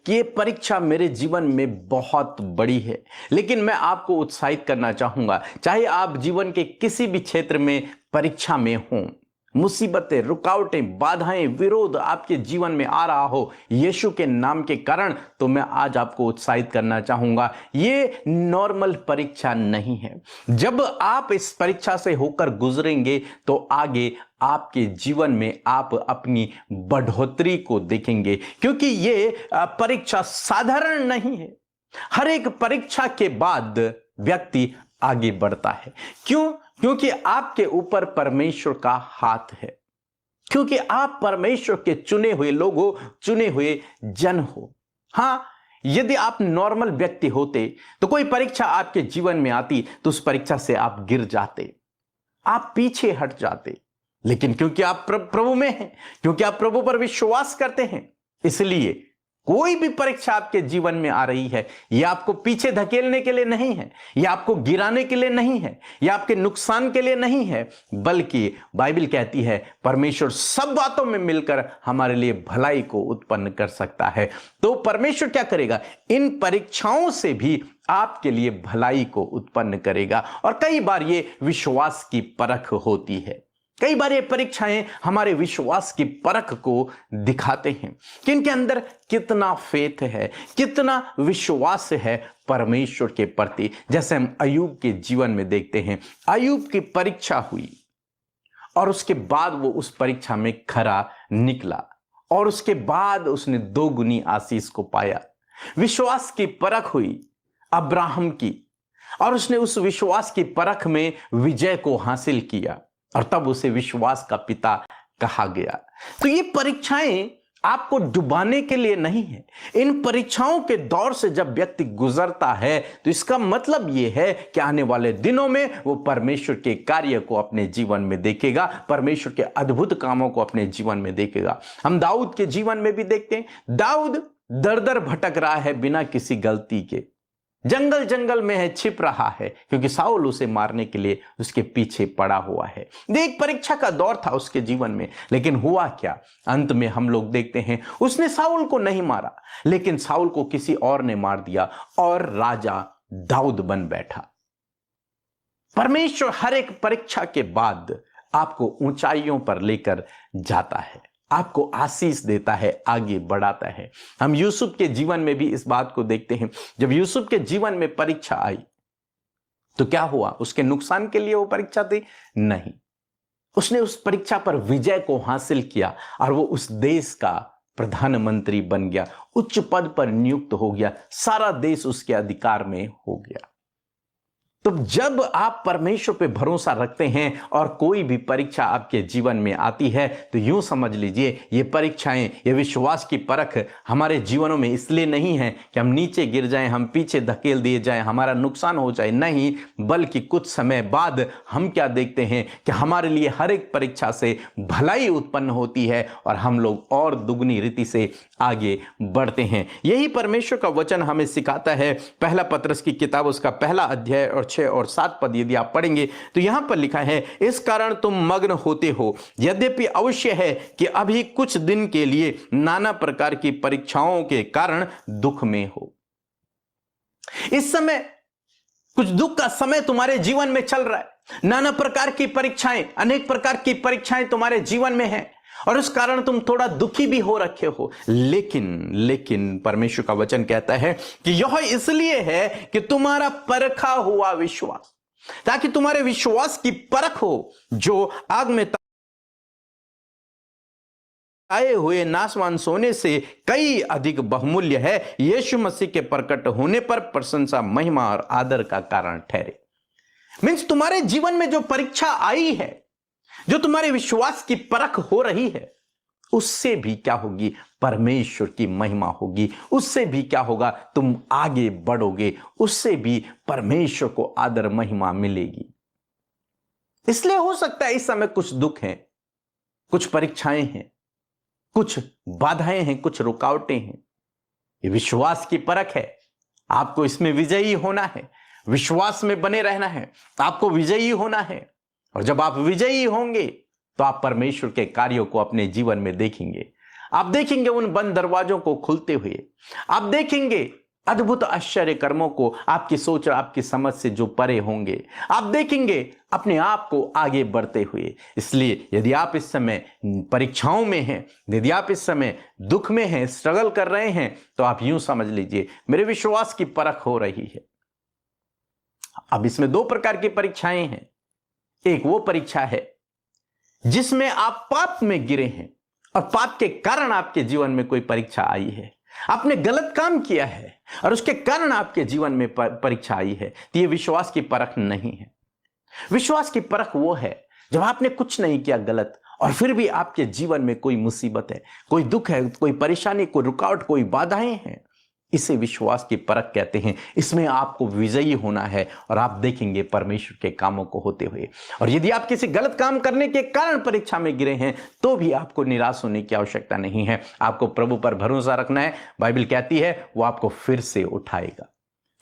कि ये परीक्षा मेरे जीवन में बहुत बड़ी है, लेकिन मैं आपको उत्साहित करना चाहूंगा, चाहे आप जीवन के किसी भी क्षेत्र में परीक्षा में हों, मुसीबतें, रुकावटें, बाधाएं, विरोध आपके जीवन में आ रहा हो यीशु के नाम के कारण, तो मैं आज आपको उत्साहित करना चाहूंगा, ये नॉर्मल परीक्षा नहीं है। जब आप इस परीक्षा से होकर गुजरेंगे तो आगे आपके जीवन में आप अपनी बढ़ोतरी को देखेंगे, क्योंकि ये परीक्षा साधारण नहीं है। हर एक परीक्षा के बाद व्यक्ति आगे बढ़ता है। क्यों? क्योंकि आपके ऊपर परमेश्वर का हाथ है, क्योंकि आप परमेश्वर के चुने हुए लोग हो, चुने हुए जन हो। हां, यदि आप नॉर्मल व्यक्ति होते तो कोई परीक्षा आपके जीवन में आती तो उस परीक्षा से आप गिर जाते, आप पीछे हट जाते। लेकिन क्योंकि आप प्रभु में हैं, क्योंकि आप प्रभु पर विश्वास करते हैं, इसलिए कोई भी परीक्षा आपके जीवन में आ रही है, यह आपको पीछे धकेलने के लिए नहीं है, यह आपको गिराने के लिए नहीं है, यह आपके नुकसान के लिए नहीं है, बल्कि बाइबल कहती है परमेश्वर सब बातों में मिलकर हमारे लिए भलाई को उत्पन्न कर सकता है। तो परमेश्वर क्या करेगा? इन परीक्षाओं से भी आपके लिए भलाई को उत्पन्न करेगा। और कई बार ये विश्वास की परख होती है, कई बार ये परीक्षाएं हमारे विश्वास की परख को दिखाते हैं कि इनके अंदर कितना फेथ है, कितना विश्वास है परमेश्वर के प्रति। जैसे हम अय्यूब के जीवन में देखते हैं, अय्यूब की परीक्षा हुई और उसके बाद वो उस परीक्षा में खरा निकला और उसके बाद उसने 2 गुनी आशीष को पाया। विश्वास की परख हुई अब्राहम की और उसने उस विश्वास की परख में विजय को हासिल किया और तब उसे विश्वास का पिता कहा गया। तो ये परीक्षाएं आपको डुबाने के लिए नहीं है। इन परीक्षाओं के दौर से जब व्यक्ति गुजरता है तो इसका मतलब यह है कि आने वाले दिनों में वो परमेश्वर के कार्य को अपने जीवन में देखेगा, परमेश्वर के अद्भुत कामों को अपने जीवन में देखेगा। हम दाऊद के जीवन में भी देखते हैं, दाऊद दर दर भटक रहा है बिना किसी गलती के, जंगल जंगल में है, छिप रहा है, क्योंकि साउल उसे मारने के लिए उसके पीछे पड़ा हुआ है। एक परीक्षा का दौर था उसके जीवन में, लेकिन हुआ क्या? अंत में हम लोग देखते हैं उसने साउल को नहीं मारा, लेकिन साउल को किसी और ने मार दिया और राजा दाऊद बन बैठा। परमेश्वर हर एक परीक्षा के बाद आपको ऊंचाइयों पर लेकर जाता है, आपको आशीष देता है, आगे बढ़ाता है। हम यूसुफ के जीवन में भी इस बात को देखते हैं। जब यूसुफ के जीवन में परीक्षा आई तो क्या हुआ? उसके नुकसान के लिए वो परीक्षा थी? नहीं, उसने उस परीक्षा पर विजय को हासिल किया और वो उस देश का प्रधानमंत्री बन गया, उच्च पद पर नियुक्त हो गया, सारा देश उसके अधिकार में हो गया। तो जब आप परमेश्वर पे भरोसा रखते हैं और कोई भी परीक्षा आपके जीवन में आती है तो यूं समझ लीजिए ये परीक्षाएं, ये विश्वास की परख हमारे जीवनों में इसलिए नहीं है कि हम नीचे गिर जाएं, हम पीछे धकेल दिए जाएं, हमारा नुकसान हो जाए, नहीं, बल्कि कुछ समय बाद हम क्या देखते हैं कि हमारे लिए हर एक परीक्षा से भलाई उत्पन्न होती है और हम लोग और दुगनी रीति से आगे बढ़ते हैं। यही परमेश्वर का वचन हमें सिखाता है। पहला पतरस की किताब उसका पहला अध्याय और 6 और 7 पद यदि आप पढ़ेंगे तो यहां पर लिखा है, इस कारण तुम मग्न होते हो, यद्यपि अवश्य है कि अभी कुछ दिन के लिए नाना प्रकार की परीक्षाओं के कारण दुख में हो। इस समय कुछ दुख का समय तुम्हारे जीवन में चल रहा है, नाना प्रकार की परीक्षाएं, अनेक प्रकार की परीक्षाएं तुम्हारे जीवन में हैं और उस कारण तुम थोड़ा दुखी भी हो रखे हो। लेकिन परमेश्वर का वचन कहता है कि यह इसलिए है कि तुम्हारा परखा हुआ विश्वास, ताकि तुम्हारे विश्वास की परख हो, जो आग में आए हुए नाशवान सोने से कई अधिक बहुमूल्य है, यीशु मसीह के प्रकट होने पर प्रशंसा, महिमा और आदर का कारण ठहरे। मीन्स तुम्हारे जीवन में जो परीक्षा आई है, जो तुम्हारे विश्वास की परख हो रही है, उससे भी क्या होगी? परमेश्वर की महिमा होगी। उससे भी क्या होगा? तुम आगे बढ़ोगे, उससे भी परमेश्वर को आदर महिमा मिलेगी। इसलिए हो सकता है इस समय कुछ दुख हैं, कुछ परीक्षाएं हैं, कुछ बाधाएं हैं, कुछ रुकावटें हैं। ये विश्वास की परख है, आपको इसमें विजयी होना है, विश्वास में बने रहना है, आपको विजयी होना है। और जब आप विजयी होंगे तो आप परमेश्वर के कार्यों को अपने जीवन में देखेंगे, आप देखेंगे उन बंद दरवाजों को खुलते हुए, आप देखेंगे अद्भुत आश्चर्य कर्मों को आपकी सोच और आपकी समझ से जो परे होंगे। आप देखेंगे अपने आप को आगे बढ़ते हुए। इसलिए यदि आप इस समय परीक्षाओं में हैं, यदि आप इस समय दुख में हैं, स्ट्रगल कर रहे हैं, तो आप यूं समझ लीजिए मेरे विश्वास की परख हो रही है। अब इसमें दो प्रकार की परीक्षाएं हैं। एक वो परीक्षा है जिसमें आप पाप में गिरे हैं और पाप के कारण आपके जीवन में कोई परीक्षा आई है, आपने गलत काम किया है और उसके कारण आपके जीवन में परीक्षा आई है, तो यह विश्वास की परख नहीं है। विश्वास की परख वो है जब आपने कुछ नहीं किया गलत और फिर भी आपके जीवन में कोई मुसीबत है, कोई दुख है, कोई परेशानी, कोई रुकावट, कोई बाधाएं हैं। इसे विश्वास की परख कहते हैं। इसमें आपको विजयी होना है और आप देखेंगे परमेश्वर के कामों को होते हुए। और यदि आप किसी गलत काम करने के कारण परीक्षा में गिरे हैं तो भी आपको निराश होने की आवश्यकता नहीं है। आपको प्रभु पर भरोसा रखना है। बाइबल कहती है वो आपको फिर से उठाएगा,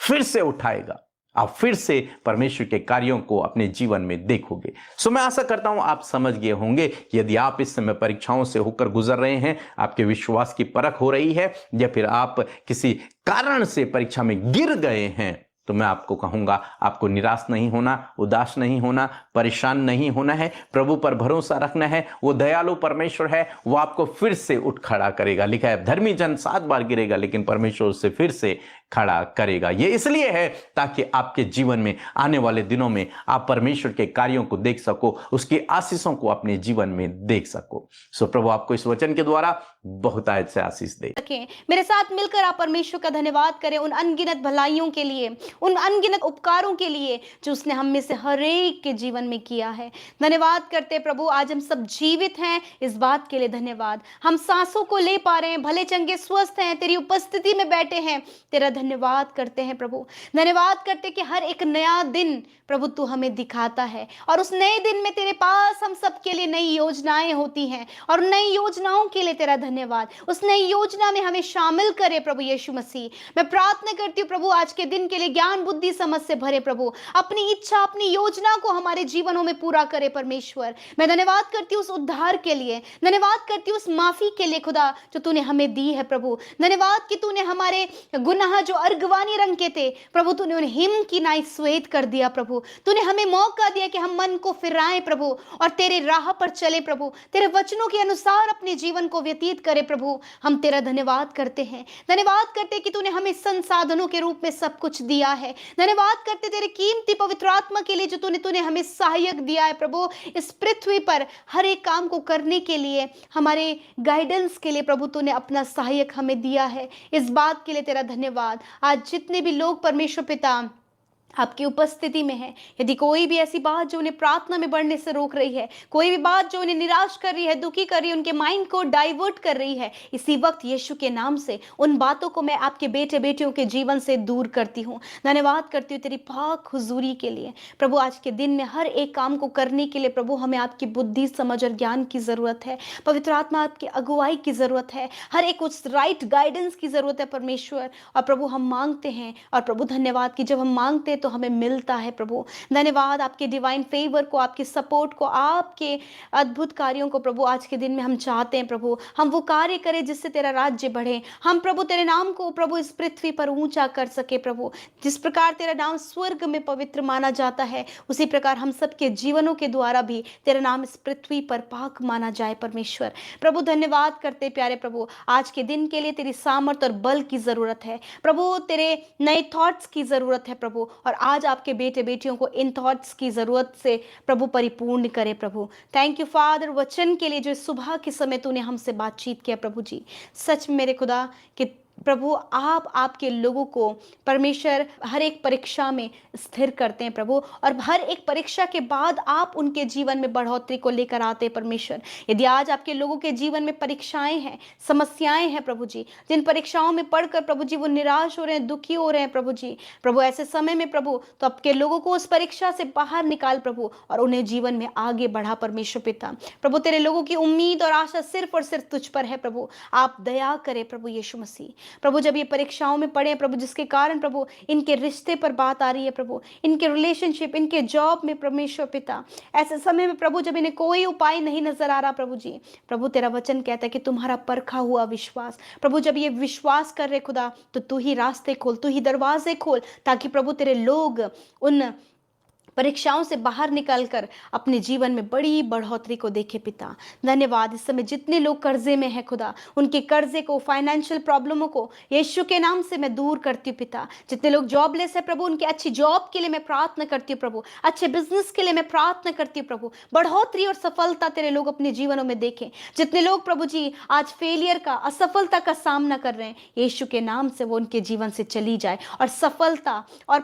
फिर से उठाएगा। आप फिर से परमेश्वर के कार्यों को अपने जीवन में देखोगे। सो मैं आशा करता हूं आप समझ गए होंगे कि यदि आप इस समय परीक्षाओं से होकर गुजर रहे हैं, आपके विश्वास की परख हो रही है, या फिर आप किसी कारण से परीक्षा में गिर गए हैं, तो मैं आपको कहूंगा आपको निराश नहीं होना, उदास नहीं होना, परेशान नहीं होना है। प्रभु पर भरोसा रखना है। वो दयालु परमेश्वर है, वो आपको फिर से उठ खड़ा करेगा। लिखा है धर्मी जन 7 बार गिरेगा लेकिन परमेश्वर उससे फिर से खड़ा करेगा। ये इसलिए है ताकि आपके जीवन में आने वाले दिनों में आप परमेश्वर के कार्यों को देख सको, उसकी आशीषों को अपने जीवन में देख सको। सो प्रभु आपको इस वचन के द्वारा बहुत से आशीष दे। मेरे साथ मिलकर आप परमेश्वर का धन्यवाद करें उन अनगिनत भलाइयों के लिए, उन अनगिनत उपकारों के लिए जो उसने हम में से हर एक के जीवन में किया है। धन्यवाद करते प्रभु, आज हम सब जीवित हैं, इस बात के लिए धन्यवाद। हम सांसों को ले पा रहे हैं, भले चंगे स्वस्थ हैं, तेरी उपस्थिति में बैठे हैं, तेरा धन्यवाद करते हैं प्रभु। धन्यवाद करते कि हर एक नया दिन प्रभु तू हमें दिखाता है और उस नए दिन में तेरे पास हम सबके लिए नई योजनाएं होती हैं और नई योजनाओं के लिए तेरा धन्यवाद। उस नई योजना में हमें शामिल करे प्रभु यीशु मसीह। मैं प्रार्थना करती हूँ प्रभु आज के दिन के लिए ज्ञान बुद्धि समझ से भरे प्रभु, अपनी इच्छा अपनी योजना को हमारे जीवनों में पूरा करे परमेश्वर। मैं धन्यवाद करती हूँ उस उद्धार के लिए, धन्यवाद करती हूँ उस माफी के लिए खुदा जो तूने हमें दी है प्रभु। धन्यवाद कि तूने हमारे गुनाह जो अर्गवानी रंग के थे प्रभु तूने उन्हें हिम की नाई श्वेत कर दिया प्रभु। तूने हमें मौका दिया कि हम मन को फिराएं प्रभु और तेरे राह पर चले प्रभु, तेरे वचनों के अनुसार अपने जीवन को व्यतीत करें प्रभु। हम तेरा धन्यवाद करते हैं, धन्यवाद करते कि तूने हमें संसाधनों के रूप में सब कुछ दिया है। धन्यवाद करते तेरे कीमती पवित्र आत्मा के लिए जो तूने हमें सहायक दिया है प्रभु, इस पृथ्वी पर हर एक काम को करने के लिए, हमारे गाइडेंस के लिए प्रभु तूने अपना सहायक हमें दिया है। इस बात के लिए तेरा धन्यवाद। आज जितने भी लोग परमेश्वर पिता आपकी उपस्थिति में है, यदि कोई भी ऐसी बात जो उन्हें प्रार्थना में बढ़ने से रोक रही है, कोई भी बात जो उन्हें निराश कर रही है, दुखी कर रही है, उनके माइंड को डाइवर्ट कर रही है, इसी वक्त यीशु के नाम से उन बातों को मैं आपके बेटे बेटियों के जीवन से दूर करती हूँ। धन्यवाद करती हूँ तेरी पाक हुजूरी के लिए प्रभु। आज के दिन में हर एक काम को करने के लिए प्रभु हमें आपकी बुद्धि समझ और ज्ञान की जरूरत है। पवित्र आत्मा आपकी अगुवाई की जरूरत है, हर एक उस राइट गाइडेंस की जरूरत है परमेश्वर। और प्रभु हम मांगते हैं और प्रभु धन्यवाद कि जब हम मांगते हैं तो हमें मिलता है प्रभु। धन्यवाद आपके डिवाइन फेवर को, आपके सपोर्ट को, आपके अद्भुत कार्यों को प्रभु आज के दिन में हम चाहते हैं प्रभु। हम वो कार्य करें जिससे तेरा राज्य बढ़े। हम प्रभु तेरे नाम को प्रभु इस पृथ्वी पर ऊंचा कर सके प्रभु। जिस प्रकार तेरा नाम स्वर्ग में पवित्र माना जाता है उसी प्रकार हम सबके जीवनों के द्वारा भी तेरा नाम इस पृथ्वी पर पाक माना जाए परमेश्वर। प्रभु धन्यवाद करते प्यारे प्रभु, आज के दिन के लिए तेरी सामर्थ और बल की जरूरत है प्रभु, तेरे नए थॉट्स की जरूरत है प्रभु। और आज आपके बेटे बेटियों को इन थॉट्स की जरूरत से प्रभु परिपूर्ण करे प्रभु। थैंक यू फादर वचन के लिए जो सुबह के समय तूने हमसे बातचीत किया प्रभु जी। सच में मेरे खुदा कि प्रभु आप आपके लोगों को परमेश्वर हर एक परीक्षा में स्थिर करते हैं प्रभु, और हर एक परीक्षा के बाद आप उनके जीवन में बढ़ोतरी को लेकर आते हैं परमेश्वर। यदि आज आपके लोगों के जीवन में परीक्षाएं हैं, समस्याएं हैं प्रभु जी, जिन परीक्षाओं में पढ़कर प्रभु जी वो निराश हो रहे हैं, दुखी हो रहे हैं प्रभु जी, प्रभु ऐसे समय में प्रभु तो आपके लोगों को उस परीक्षा से बाहर निकाल प्रभु और उन्हें जीवन में आगे बढ़ा परमेश्वर पिता। प्रभु तेरे लोगों की उम्मीद और आशा सिर्फ और सिर्फ तुझ पर है प्रभु। आप दया करे प्रभु यीशु मसीह। प्रभु जब ये परीक्षाओं में पड़े हैं प्रभु, जिसके कारण प्रभु इनके रिश्ते पर बात आ रही है प्रभु, इनके रिलेशनशिप, इनके जॉब में परमेश्वर पिता, ऐसे समय में प्रभु जब इन्हें कोई उपाय नहीं नजर आ रहा प्रभु जी, प्रभु तेरा वचन कहता है कि तुम्हारा परखा हुआ विश्वास, प्रभु जब ये विश्वास कर रहे खुदा, तो तू ही रास्ते खोल, तू ही दरवाजे खोल, ताकि प्रभु तेरे लोग उन परीक्षाओं से बाहर निकलकर अपने जीवन में बड़ी बढ़ोतरी को देखे पिता। धन्यवाद। इस समय जितने लोग कर्जे में हैं खुदा, उनके कर्जे को, फाइनेंशियल प्रॉब्लमों को यीशु के नाम से मैं दूर करती हूँ पिता। जितने लोग जॉबलेस है प्रभु, उनकी अच्छी जॉब के लिए मैं प्रार्थना करती हूँ प्रभु, अच्छे बिजनेस के लिए मैं प्रार्थना करती हूँ प्रभु, बढ़ोतरी और सफलता तेरे लोग अपने जीवनों में देखें। जितने लोग प्रभु जी आज फेलियर का, असफलता का सामना कर रहे हैं, यीशु के नाम से वो उनके जीवन से चली जाए और सफलता और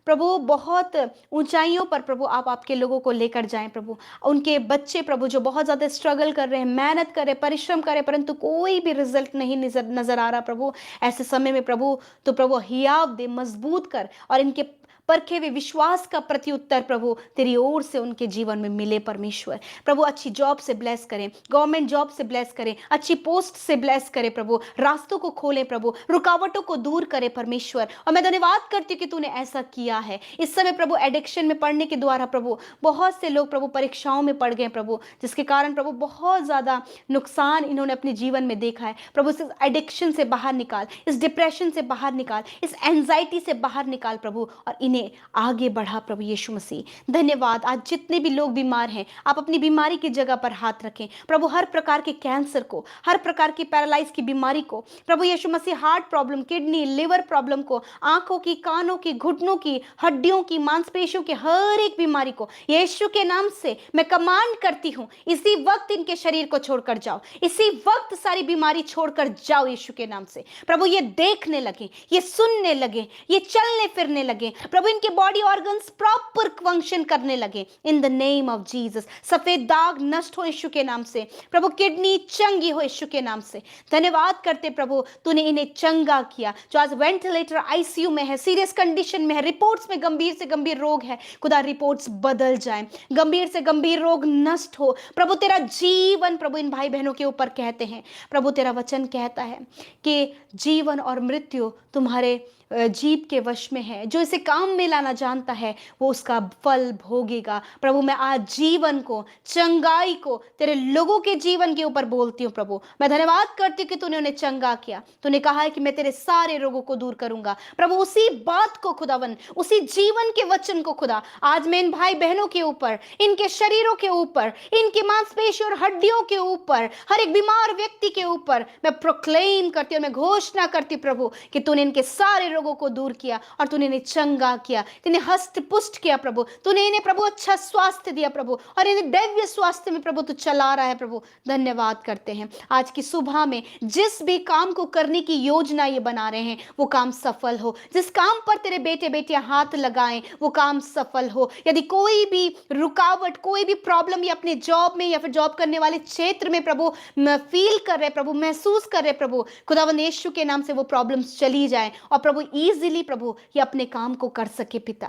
प्रभु बहुत ऊंचाइयों पर प्रभु आप आपके लोगों को लेकर जाएं प्रभु। उनके बच्चे प्रभु जो बहुत ज़्यादा स्ट्रगल कर रहे हैं, मेहनत कर रहे हैं, परिश्रम कर रहे हैं, परंतु कोई भी रिजल्ट नहीं नजर आ रहा प्रभु, ऐसे समय में प्रभु तो प्रभु हियाव दे, मजबूत कर, और इनके परखे हुए विश्वास का प्रत्युत्तर प्रभु तेरी ओर से उनके जीवन में मिले परमेश्वर। प्रभु अच्छी जॉब से ब्लेस करें, गवर्नमेंट जॉब से ब्लेस करें, अच्छी पोस्ट से ब्लेस करें प्रभु, रास्तों को खोलें प्रभु, रुकावटों को दूर करें परमेश्वर। और मैं धन्यवाद करती हूँ कि तूने ऐसा किया है। इस समय प्रभु एडिक्शन में पढ़ने के द्वारा प्रभु बहुत से लोग प्रभु परीक्षाओं में पड़ गए प्रभु, जिसके कारण प्रभु बहुत ज़्यादा नुकसान इन्होंने अपने जीवन में देखा है प्रभु। इस एडिक्शन से बाहर निकाल, इस डिप्रेशन से बाहर निकाल, इस एंजाइटी से बाहर निकाल प्रभु, और इन्हें आगे बढ़ा प्रभु यीशु मसीह। धन्यवाद। आज जितने भी लोग बीमार हैं, आप अपनी बीमारी की जगह पर हाथ रखें प्रभु, हर प्रकार के कैंसर को, हर प्रकार की पैरालाइज की बीमारी को प्रभु Yeshu Masih, heart problem, kidney, liver problem को, आंखों की, कानों की, घुटनों की, हड्डियों की, मांसपेशियों की हर एक बीमारी को यीशु के नाम से मैं कमांड करती हूं, इसी वक्त इनके शरीर को छोड़कर जाओ, इसी वक्त सारी बीमारी छोड़कर जाओ यीशु के नाम से प्रभु। ये देखने लगे, ये सुनने लगे, ये चलने फिरने लगे प्रभु, इनके बॉडी ऑर्गन्स प्रॉपर फंक्शन करने लगे in the name of Jesus. सफेद दाग नष्ट हो यीशु के नाम से प्रभु, किडनी चंगी हो यीशु के नाम से। धन्यवाद करते प्रभु, तूने इन्हें चंगा किया। जो आज वेंटिलेटर, आईसीयू में है, सीरियस कंडीशन में है, रिपोर्ट्स में गंभीर से गंभीर रोग है खुदा, रिपोर्ट्स बदल जाए, गंभीर से गंभीर रोग नष्ट हो प्रभु। तेरा जीवन प्रभु इन भाई बहनों के ऊपर कहते हैं प्रभु, तेरा वचन कहता है कि जीवन और मृत्यु तुम्हारे जीभ के वश में है, जो इसे काम में लाना जानता है वो उसका फल भोगेगा प्रभु। मैं आज जीवन को, चंगाई को तेरे लोगों के जीवन के ऊपर बोलती हूँ प्रभु। मैं धन्यवाद करती हूँ कि तूने उन्हें चंगा किया। तूने कहा है कि मैं तेरे सारे रोगों को दूर करूंगा प्रभु। उसी बात को खुदावन, उसी जीवन के वचन को खुदा आज मैं इन भाई बहनों के ऊपर, इनके शरीरों के ऊपर, इनके मांसपेशी और हड्डियों के ऊपर, हर एक बीमार व्यक्ति के ऊपर मैं प्रोक्लेम करती हूँ, मैं घोषणा करती प्रभु कि तूने इनके सारे रोगों को दूर किया और तूने इन्हें चंगा किया, तूने हस्त पुष्ट किया प्रभु, तूने इन्हें प्रभु अच्छा स्वास्थ्य दिया प्रभु, और इन्हें दैवीय स्वास्थ्य में प्रभु तू चला रहा है प्रभु। धन्यवाद करते हैं आज की सुबह में जिस भी काम को करने की योजना ये बना रहे हैं वो काम सफल हो। जिस काम पर तेरे बेटे बेटियां हाथ लगाएं वो काम सफल हो। यदि कोई भी रुकावट, कोई भी प्रॉब्लम ये अपने जॉब में या फिर जॉब करने वाले क्षेत्र में प्रभु फील कर रहे प्रभु, महसूस कर रहे प्रभु, खुदावंद यीशु के नाम से वो प्रॉब्लम्स चली जाए और प्रभु इजीली प्रभु ये अपने काम को कर सके पिता।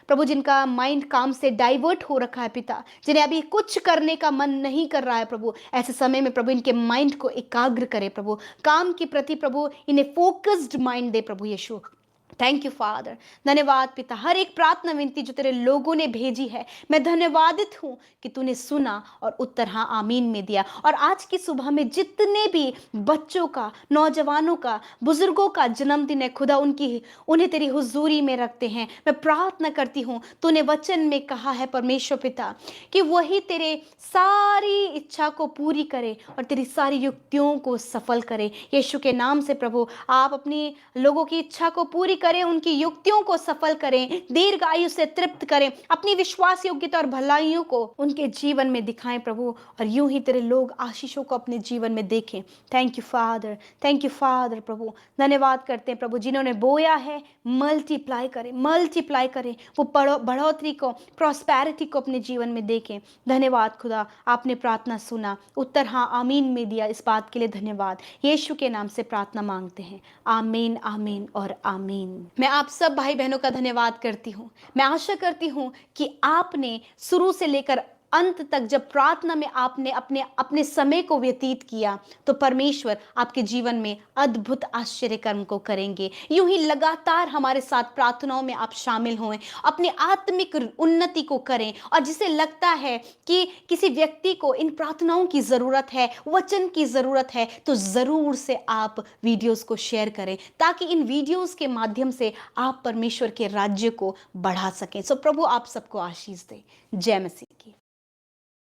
प्रभु जिनका माइंड काम से डाइवर्ट हो रखा है पिता, जिन्हें अभी कुछ करने का मन नहीं कर रहा है प्रभु, ऐसे समय में प्रभु इनके माइंड को एकाग्र करे प्रभु, काम के प्रति प्रभु इन्हें फोकस्ड माइंड दे प्रभु यीशु। Thank you father. धन्यवाद पिता। हर एक प्रार्थना विनती जो तेरे लोगों ने भेजी है, मैं धन्यवादित हूँ कि तूने सुना और उत्तर हाँ आमीन में दिया। और आज की सुबह में जितने भी बच्चों का, नौजवानों का, बुजुर्गों का जन्मदिन है खुदा, उन्हें तेरी हुजूरी में रखते हैं। मैं प्रार्थना करती हूँ, तूने वचन में कहा है परमेश्वर पिता कि वही तेरे सारी इच्छा को पूरी करे और तेरी सारी युक्तियों को सफल करे। यीशु के नाम से प्रभु आप अपनी लोगों की इच्छा को पूरी करें, उनकी युक्तियों को सफल करें, दीर्घ आयु से तृप्त करें, अपनी विश्वास योग्यता और भलाइयों को उनके जीवन में दिखाएं प्रभु, और यूं ही तेरे लोग आशीषों को अपने जीवन में देखें। Thank you father, thank you father प्रभु। धन्यवाद करते हैं प्रभु, जिन्होंने बोया है मल्टीप्लाई करें, मल्टीप्लाई करें, वो बढ़ोतरी को, प्रॉस्पेरिटी को अपने जीवन में देखें। धन्यवाद खुदा, आपने प्रार्थना सुना, उत्तर हाँ आमीन में दिया, इस बात के लिए धन्यवाद। यीशु के नाम से प्रार्थना मांगते हैं, आमीन आमीन और आमीन। मैं आप सब भाई बहनों का धन्यवाद करती हूँ। मैं आशा करती हूँ कि आपने शुरू से लेकर अंत तक जब प्रार्थना में आपने अपने अपने समय को व्यतीत किया, तो परमेश्वर आपके जीवन में अद्भुत आश्चर्य कर्म को करेंगे। यूं ही लगातार हमारे साथ प्रार्थनाओं में आप शामिल हों, अपनी आत्मिक उन्नति को करें। और जिसे लगता है कि किसी व्यक्ति को इन प्रार्थनाओं की ज़रूरत है, वचन की ज़रूरत है, तो ज़रूर से आप वीडियोस को शेयर करें, ताकि इन वीडियोस के माध्यम से आप परमेश्वर के राज्य को बढ़ा सकें। सो प्रभु आप सबको आशीष दे। जय मसीह।